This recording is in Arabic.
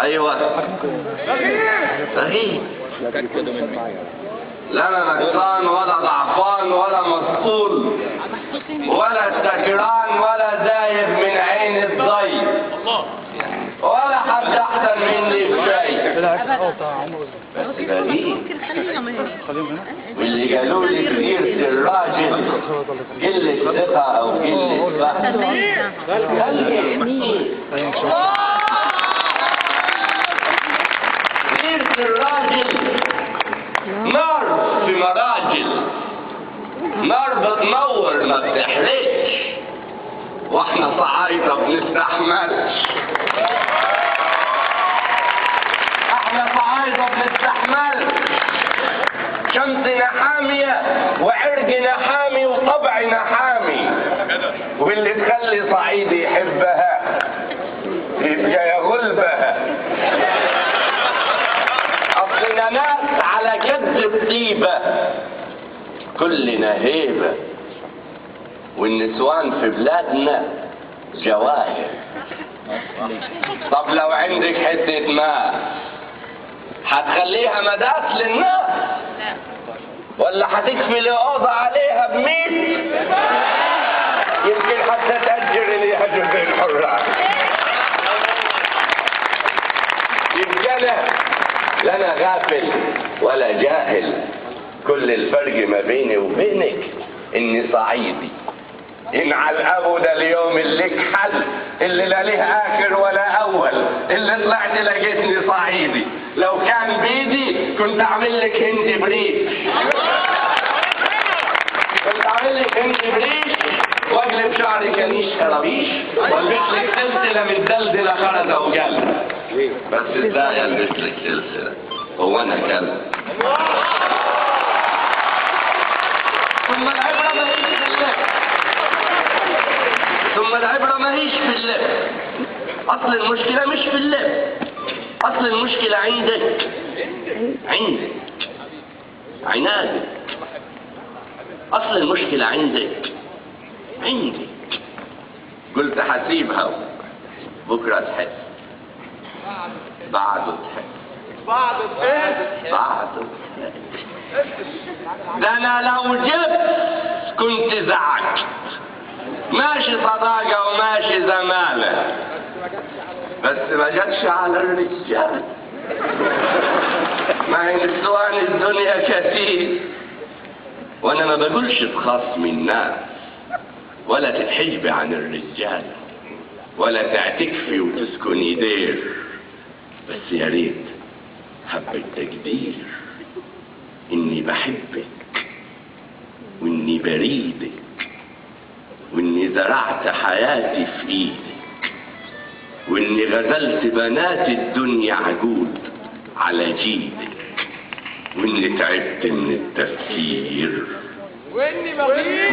ايوه رغيف. لا انا نقصان ولا ضعفان ولا مسطول ولا سكران ولا زايد من عين الضي ولا حد احسن مني في شيء. بس غريب واللي قالوا لي غيرة الراجل قلة ثقة او قلة فهم. غيرة الراجل نار في مراجل، نار بتنور ما بتحرقش، واحنا صعايدة بنستحملش. احنا صعايدة بنستحملش، شمسنا حامية وعرقنا حامي وطبعنا حامي، واللي تخلي صعيدي يحبها يبقى يغلبها. اصلنا ناس على قد الطيبة كلنا هيبة، والنسوان في بلادنا جواهر. طب لو عندك حتة ماء هتخليها مداس للناس ولا هتكفي أوضة عليها ب100؟ يمكن حتى تأجر اللي يهجر زي الحرات. يبقى لا انا غافل ولا جاهل، كل الفرق ما بيني وبينك اني صعيدي. ينعل ابو ده اليوم اللي كحل، اللي لا له اخر ولا اول، اللي طلعت لقيتني صعيدي. لو كان بيدي كنت اعمل لك هندي بريك، كنت اعمل لك هندي بريك واقلب شعري كنيش خرابيش والبس لك سلسله متدلدله خرزه وقلب. بس ازاي البس لك سلسله؟ هو انا كلب؟ ثم العبره ما هيش في اللب، ثم العبره ما هيش في اللب. اصل المشكله مش في اللب، اصل المشكله عندك، عندك عنادك. اصل المشكله عندك، عندك. قلت حسيبها بكره تحس، بعده تحس، بعده ده انا لو جبت كنت زعقت. ماشي صداقة وماشي زمالة، بس ما جاتش على الرجال. ما هي نسوان الدنيا كثير، وانا ما بقولش تخاصمي الناس ولا تتحجبي عن الرجال ولا تعتكفي وتسكني دير، بس يا ريت حبة تقدير اني بحبك واني بريدك واني زرعت حياتي في ايدك واني غزلت بنات الدنيا عجود على جيدك واني تعبت من التفكير واني بغير